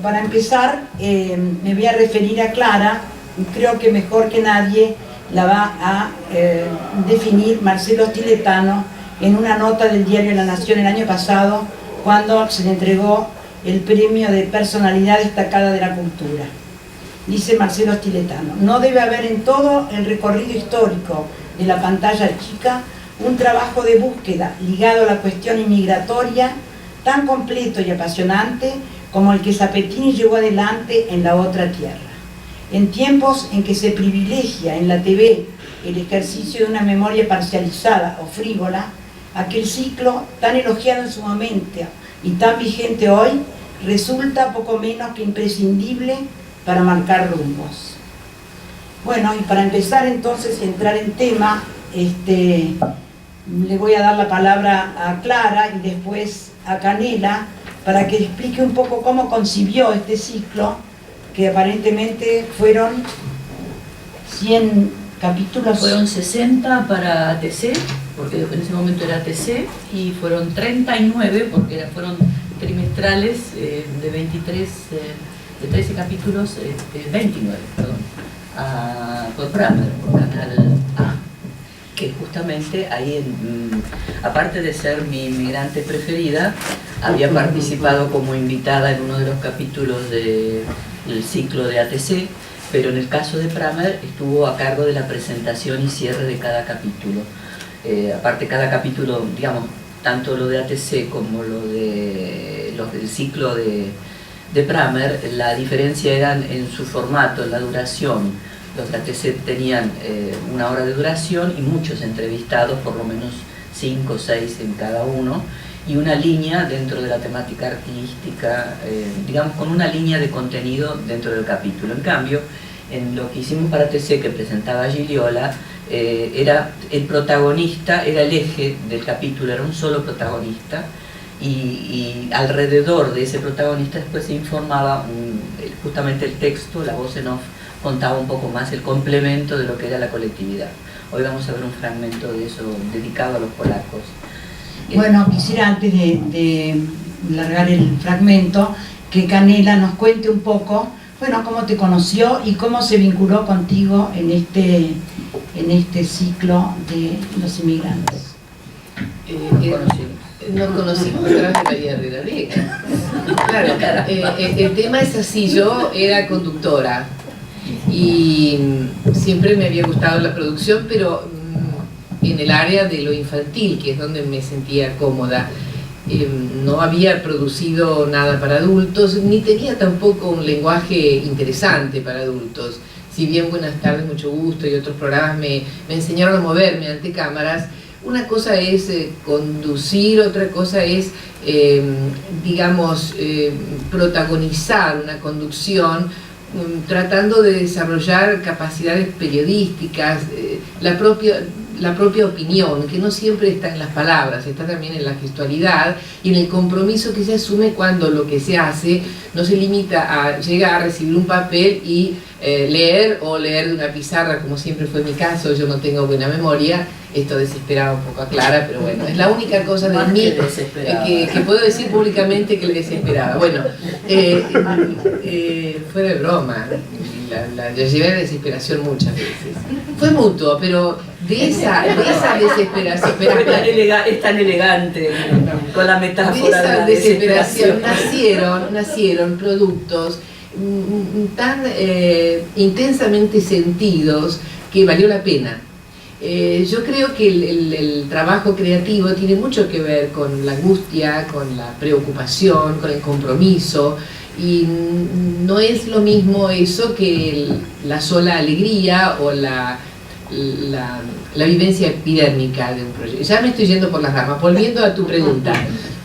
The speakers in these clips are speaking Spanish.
para empezar, me voy a referir a Clara, y creo que mejor que nadie la va a definir Marcelo Stiletano en una nota del diario La Nación el año pasado, cuando se le entregó el premio de personalidad destacada de la cultura. Dice Marcelo Stiletano: no debe haber en todo el recorrido histórico de la pantalla chica un trabajo de búsqueda ligado a la cuestión inmigratoria tan completo y apasionante como el que Zapetini llevó adelante en La Otra Tierra. En tiempos en que se privilegia en la TV el ejercicio de una memoria parcializada o frívola, aquel ciclo, tan elogiado en su momento y tan vigente hoy, resulta poco menos que imprescindible para marcar rumbos. Bueno, y para empezar entonces y entrar en tema, le voy a dar la palabra a Clara y después a Canela para que explique un poco cómo concibió este ciclo, que aparentemente fueron 100 capítulos. Fueron 60 para ATC, porque en ese momento era ATC, y fueron 39 porque fueron trimestrales de 23, de 13 capítulos, 29, perdón, por Pramer, por Canal A, que justamente ahí, aparte de ser mi inmigrante preferida, había participado como invitada en uno de los capítulos del ciclo de ATC, pero en el caso de Pramer estuvo a cargo de la presentación y cierre de cada capítulo. Aparte, cada capítulo, digamos, tanto lo de ATC como los del ciclo de Pramer, la diferencia era en su formato, en la duración. Los de ATC tenían 1 hora de duración y muchos entrevistados, por lo menos 5 o 6 en cada uno, y una línea dentro de la temática artística, digamos, con una línea de contenido dentro del capítulo. En cambio, en lo que hicimos para ATC, que presentaba Giliola, era el protagonista, era el eje del capítulo, era un solo protagonista, y alrededor de ese protagonista después se informaba justamente el texto, la voz en off contaba un poco más el complemento de lo que era la colectividad. Hoy vamos a ver un fragmento de eso dedicado a los polacos. Bueno, quisiera antes de largar el fragmento que Canela nos cuente un poco, bueno, cómo te conoció y cómo se vinculó contigo en este ciclo de los inmigrantes. Nos conocimos a través de María Herrera Vega. Claro, el tema es así, yo era conductora y siempre me había gustado la producción, pero en el área de lo infantil, que es donde me sentía cómoda. No había producido nada para adultos, ni tenía tampoco un lenguaje interesante para adultos. Si bien Buenas tardes, mucho gusto y otros programas me enseñaron a moverme ante cámaras, una cosa es conducir, otra cosa es, digamos, protagonizar una conducción, tratando de desarrollar capacidades periodísticas, la propia opinión, que no siempre está en las palabras, está también en la gestualidad y en el compromiso que se asume cuando lo que se hace no se limita a llegar a recibir un papel y leer de una pizarra, como siempre fue mi caso. Yo no tengo buena memoria, esto desesperaba un poco a Clara, pero bueno, es la única cosa de mí que puedo decir públicamente que le desesperaba. Bueno, fuera de broma, la llevé a desesperación muchas veces. Fue mutuo, pero de esa desesperación, es tan elegante con la metáfora de la desesperación. Nacieron productos tan intensamente sentidos que valió la pena. Yo creo que el trabajo creativo tiene mucho que ver con la angustia, con la preocupación, con el compromiso, y no es lo mismo eso que la sola alegría o la vivencia epidérmica de un proyecto. Ya me estoy yendo por las ramas. Volviendo a tu pregunta,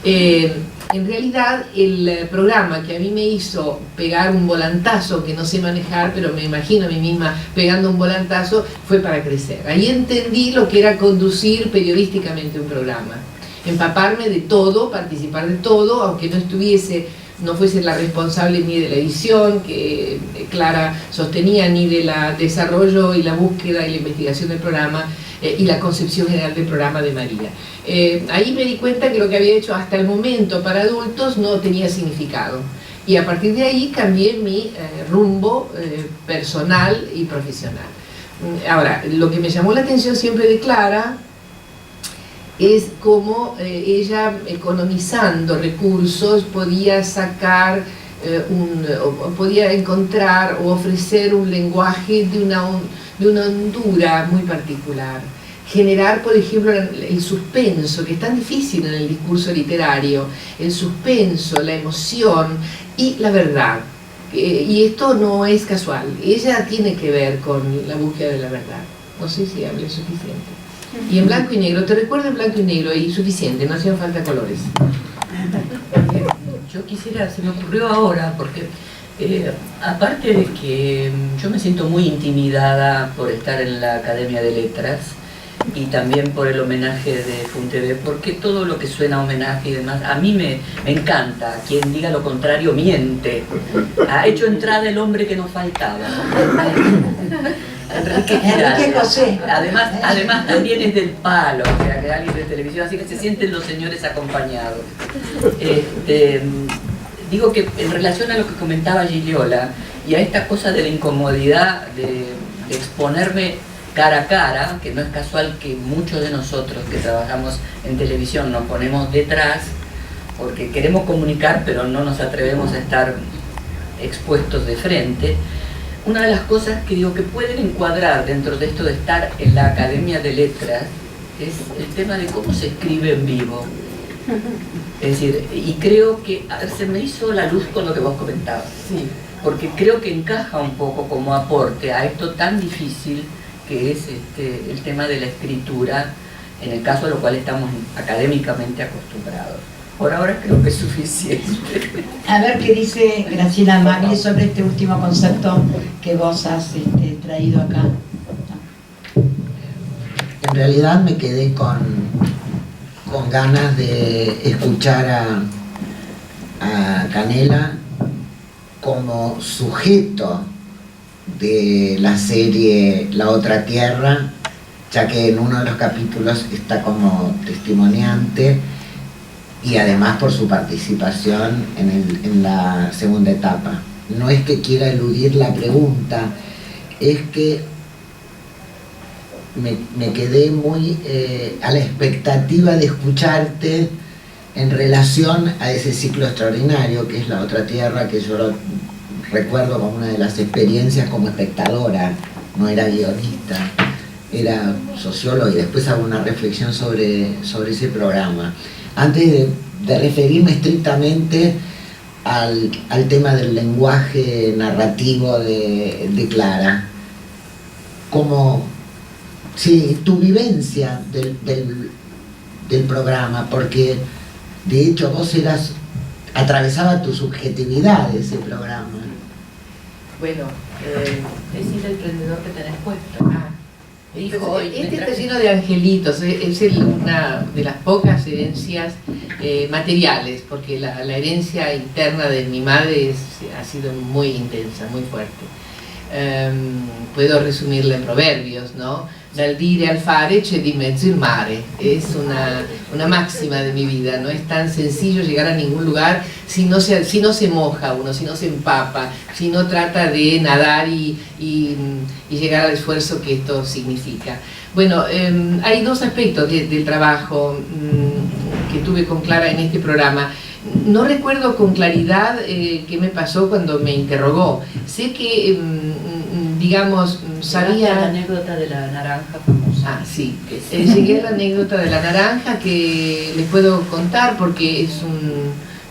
en realidad el programa que a mí me hizo pegar un volantazo, que no sé manejar, pero me imagino a mí misma pegando un volantazo, fue para crecer. Ahí entendí lo que era conducir periodísticamente un programa, empaparme de todo, participar de todo, aunque no fuese la responsable ni de la edición que Clara sostenía, ni de la desarrollo y la búsqueda y la investigación del programa, y la concepción general del programa de María. Ahí me di cuenta que lo que había hecho hasta el momento para adultos no tenía significado. Y a partir de ahí cambié mi rumbo personal y profesional. Ahora, lo que me llamó la atención siempre de Clara es cómo ella, economizando recursos, podía sacar, podía encontrar o ofrecer un lenguaje de una hondura muy particular. Generar, por ejemplo, el suspenso, que es tan difícil en el discurso literario, el suspenso, la emoción y la verdad. Y esto no es casual, ella tiene que ver con la búsqueda de la verdad. No sé si hablé suficiente. Y en blanco y negro, te recuerdo en blanco y negro y suficiente, no hacían falta colores. Yo quisiera, se me ocurrió ahora, porque aparte de que yo me siento muy intimidada por estar en la Academia de Letras y también por el homenaje de FUNTV, porque todo lo que suena a homenaje y demás, a mí me encanta. Quien diga lo contrario miente. Ha hecho entrada el hombre que nos faltaba. Enrique José. Además también es del palo, o sea, que alguien de televisión, así que se sienten los señores acompañados. Digo que en relación a lo que comentaba Giliola y a esta cosa de la incomodidad de exponerme cara a cara, que no es casual que muchos de nosotros que trabajamos en televisión nos ponemos detrás porque queremos comunicar pero no nos atrevemos a estar expuestos de frente. Una de las cosas que digo que pueden encuadrar dentro de esto de estar en la Academia de Letras es el tema de cómo se escribe en vivo. Es decir, y creo que se me hizo la luz con lo que vos comentabas, Sí. porque creo que encaja un poco como aporte a esto tan difícil que es el tema de la escritura, en el caso a lo cual estamos académicamente acostumbrados. Por ahora creo que es suficiente. A ver qué dice Graciela Magli sobre este último concepto que vos has traído acá. En realidad me quedé con ganas de escuchar a Canela como sujeto de la serie La Otra Tierra, ya que en uno de los capítulos está como testimoniante y además por su participación en la segunda etapa. No es que quiera eludir la pregunta, es que me quedé muy a la expectativa de escucharte en relación a ese ciclo extraordinario que es La Otra Tierra, que yo lo recuerdo como una de las experiencias como espectadora, no era guionista, era sociólogo y después hago una reflexión sobre ese programa. Antes de referirme estrictamente al tema del lenguaje narrativo de Clara, como sí, tu vivencia del programa, porque de hecho vos atravesaba tu subjetividad ese programa. Bueno, decir el prendedor que tenés puesto. Dijo hoy, Este está lleno de angelitos, es una de las pocas herencias materiales, porque la herencia interna de mi madre ha sido muy intensa, muy fuerte. Puedo resumirla en proverbios, ¿no? Dal dire al fare c'è di mezzo il mare. Es una máxima de mi vida. No es tan sencillo llegar a ningún lugar si no se moja uno, si no se empapa, si no trata de nadar y llegar al esfuerzo que esto significa. Bueno, hay dos aspectos del trabajo que tuve con Clara en este programa. No recuerdo con claridad qué me pasó cuando me interrogó. Sé que, digamos, sabía... la anécdota de la naranja famosa. Ah, sí. Llegué a la anécdota de la naranja que les puedo contar porque es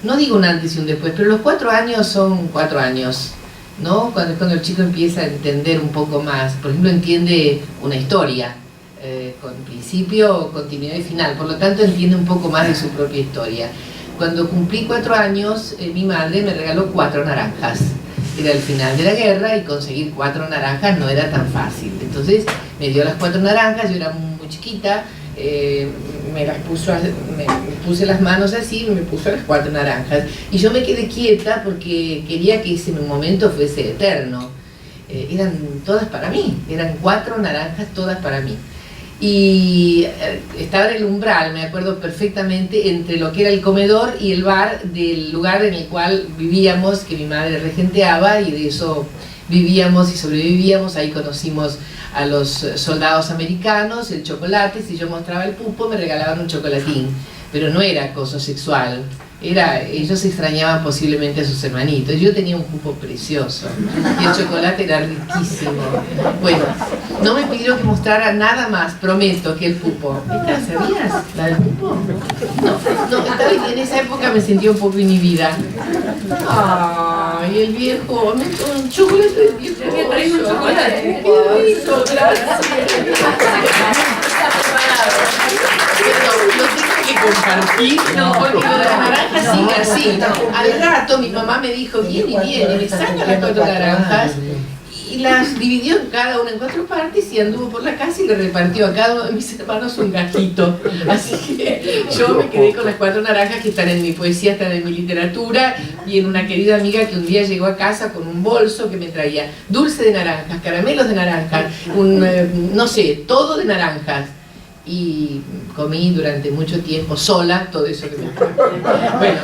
no digo un antes y un después, pero los 4 años son 4 años, ¿no? Cuando el chico empieza a entender un poco más. Por ejemplo, entiende una historia con principio, continuidad y final. Por lo tanto, entiende un poco más de su propia historia. Cuando cumplí 4 años, mi madre me regaló 4 naranjas. Era el final de la guerra y conseguir 4 naranjas no era tan fácil. Entonces me dio las 4 naranjas, yo era muy chiquita, me puse las manos así y me puso las 4 naranjas. Y yo me quedé quieta porque quería que ese momento fuese eterno. Eran todas para mí, eran 4 naranjas todas para mí. y estaba en el umbral, me acuerdo perfectamente, entre lo que era el comedor y el bar del lugar en el cual vivíamos, que mi madre regenteaba, y de eso vivíamos y sobrevivíamos. Ahí conocimos a los soldados americanos, el chocolate. Si yo mostraba el pupo me regalaban un chocolatín, pero no era acoso sexual. Ellos extrañaban posiblemente a sus hermanitos. Yo tenía un pupo precioso y el chocolate era riquísimo. Bueno, no me pidió que mostrara nada más, prometo, que el pupo. ¿Esta sabías? ¿La del pupo? No, en esa época me sentía un poco inhibida. Ay, el viejo, un chocolate del viejo. Te había traído un chocolate. Qué rico, gracias. Lo tengo que compartir, porque lo de la naranja sigue así. Al rato mi mamá me dijo, viene y me saca las 4 naranjas y las dividió cada una en 4 partes y anduvo por la casa y le repartió a cada uno de mis hermanos un gajito. Así que yo me quedé con las 4 naranjas que están en mi poesía, están en mi literatura, y en una querida amiga que un día llegó a casa con un bolso que me traía dulce de naranjas, caramelos de naranja, no sé, todo de naranjas. Y comí durante mucho tiempo sola todo eso que me Bueno,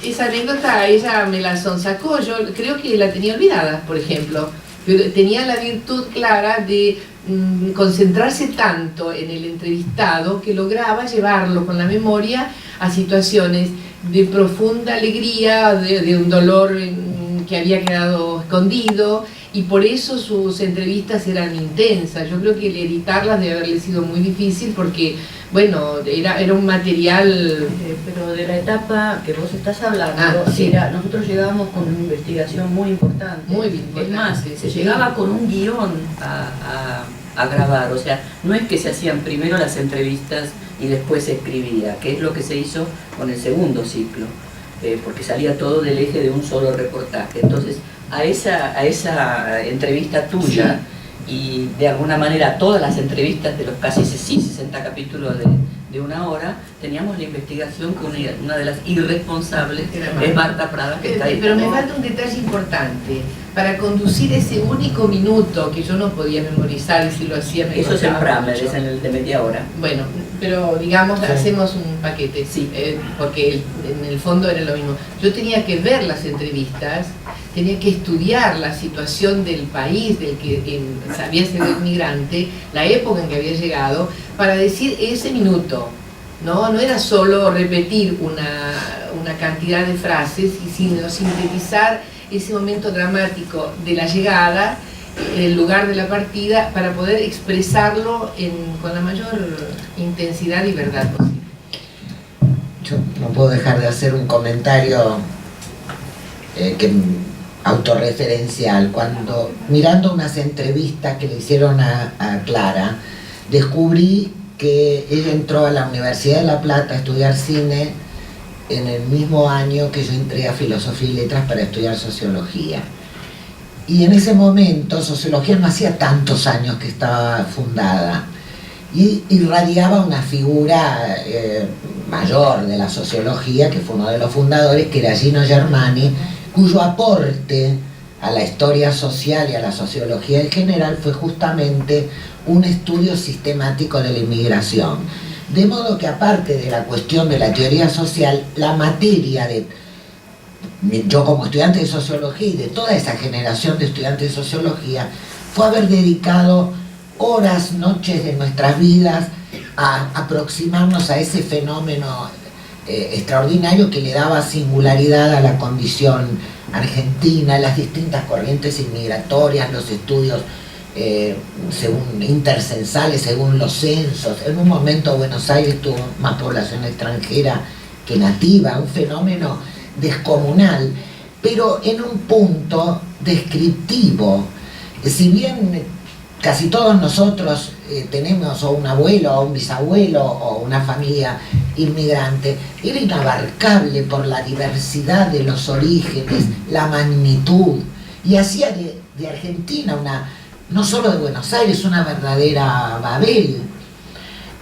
esa anécdota ella me la sonsacó. Yo creo que la tenía olvidada, por ejemplo, pero tenía la virtud clara de concentrarse tanto en el entrevistado que lograba llevarlo con la memoria a situaciones de profunda alegría, de un dolor que había quedado escondido, y por eso sus entrevistas eran intensas. Yo creo que el editarlas debe haberle sido muy difícil porque, bueno, era un material... Pero de la etapa que vos estás hablando, sí. nosotros llegábamos con una investigación muy importante. Muy bien. Es más, se llegaba con un guión a grabar, o sea, no es que se hacían primero las entrevistas y después se escribía, que es lo que se hizo con el segundo ciclo, porque salía todo del eje de un solo reportaje. Entonces, a esa entrevista tuya, sí, y de alguna manera todas las entrevistas de los casi 60 capítulos de 1 hora, teníamos la investigación que una de las irresponsables es Marta Prada, que está ahí. Pero me falta un detalle importante. Para conducir ese único minuto que yo no podía memorizar, y si lo hacía me eso es en Pramer, mucho. es en el de media hora. Bueno, pero digamos, sí, hacemos un paquete, sí, porque en el fondo era lo mismo. Yo tenía que ver las entrevistas, tenía que estudiar la situación del país del que había sido inmigrante, la época en que había llegado, para decir ese minuto. No era solo repetir una cantidad de frases, sino sintetizar ese momento dramático de la llegada, el lugar de la partida, para poder expresarlo con la mayor intensidad y verdad posible. Yo no puedo dejar de hacer un comentario autorreferencial. Cuando, mirando unas entrevistas que le hicieron a Clara, descubrí que ella entró a la Universidad de La Plata a estudiar cine en el mismo año que yo entré a Filosofía y Letras para estudiar Sociología. Y en ese momento Sociología no hacía tantos años que estaba fundada, y irradiaba una figura mayor de la sociología, que fue uno de los fundadores, que era Gino Germani, cuyo aporte a la historia social y a la sociología en general fue justamente un estudio sistemático de la inmigración. De modo que, aparte de la cuestión de la teoría social, la materia yo como estudiante de sociología y de toda esa generación de estudiantes de sociología, fue haber dedicado horas, noches de nuestras vidas a aproximarnos a ese fenómeno extraordinario que le daba singularidad a la condición argentina, las distintas corrientes inmigratorias, los estudios según intercensales, según los censos. En un momento Buenos Aires tuvo más población extranjera que nativa, un fenómeno descomunal, pero en un punto descriptivo. Si bien casi todos nosotros tenemos o un abuelo o un bisabuelo o una familia inmigrante, era inabarcable por la diversidad de los orígenes, la magnitud, y hacía de Argentina no solo de Buenos Aires, una verdadera Babel.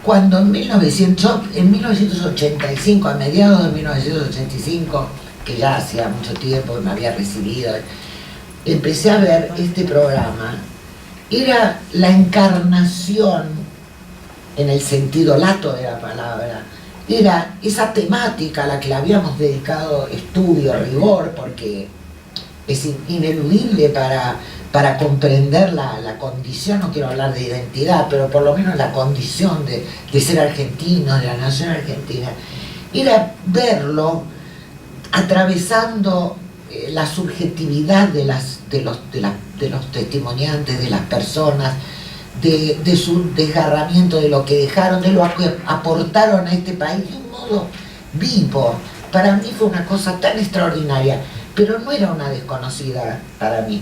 Cuando en 1985, a mediados de 1985, que ya hacía mucho tiempo que me había recibido, empecé a ver este programa, era la encarnación en el sentido lato de la palabra, era esa temática a la que le habíamos dedicado estudio, rigor, porque es ineludible para comprender la condición, no quiero hablar de identidad, pero por lo menos la condición de ser argentino, de la nación argentina, era verlo atravesando la subjetividad de los testimoniantes, de las personas, de su desgarramiento, de lo que dejaron, de lo que aportaron a este país de un modo vivo. Para mí fue una cosa tan extraordinaria, pero no era una desconocida para mí,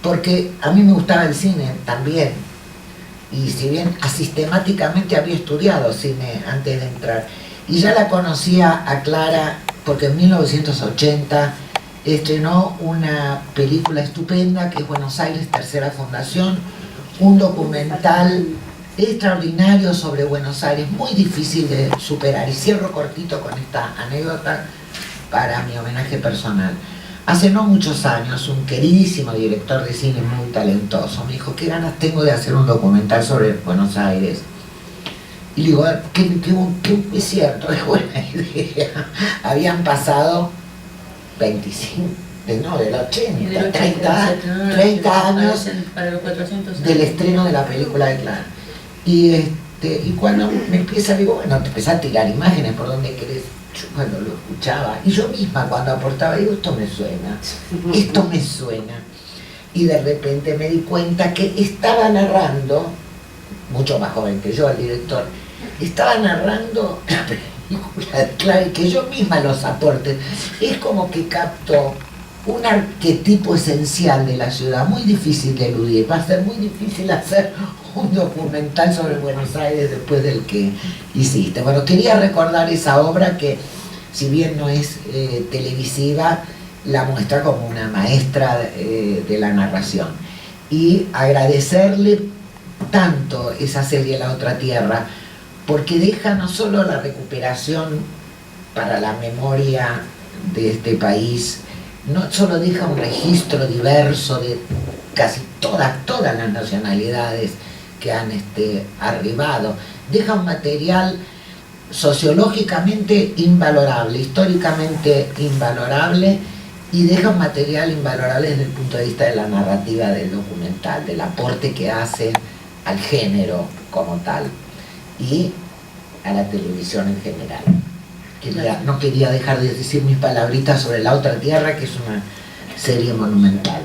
porque a mí me gustaba el cine también, y si bien sistemáticamente había estudiado cine antes de entrar, y ya la conocía a Clara porque en 1980 estrenó una película estupenda que es Buenos Aires, Tercera Fundación, un documental extraordinario sobre Buenos Aires, muy difícil de superar. Y cierro cortito con esta anécdota para mi homenaje personal. Hace no muchos años, un queridísimo director de cine muy talentoso me dijo: ¿qué ganas tengo de hacer un documental sobre Buenos Aires? Y le digo: que es cierto, es buena idea. Habían pasado 25, del 80, 30 años para los 400 del estreno de la película de Clara. Y cuando me empieza, digo, bueno, te empecé a tirar imágenes por donde querés. Yo cuando lo escuchaba, y yo misma cuando aportaba, digo, esto me suena. Y de repente me di cuenta que estaba narrando, mucho más joven que yo, el director, estaba narrando la película de Clara y que yo misma los aportes. Es como que capto un arquetipo esencial de la ciudad, muy difícil de eludir. Va a ser muy difícil hacer un documental sobre Buenos Aires después del que hiciste. Bueno, quería recordar esa obra que, si bien no es televisiva, la muestra como una maestra de la narración. Y agradecerle tanto esa serie La Otra Tierra, porque deja no solo la recuperación para la memoria de este país, no solo deja un registro diverso de casi todas las nacionalidades que han arribado, deja un material sociológicamente invalorable, históricamente invalorable, y deja un material invalorable desde el punto de vista de la narrativa del documental, del aporte que hace al género como tal y a la televisión en general. No quería dejar de decir mis palabritas sobre La Otra Tierra, que es una serie monumental.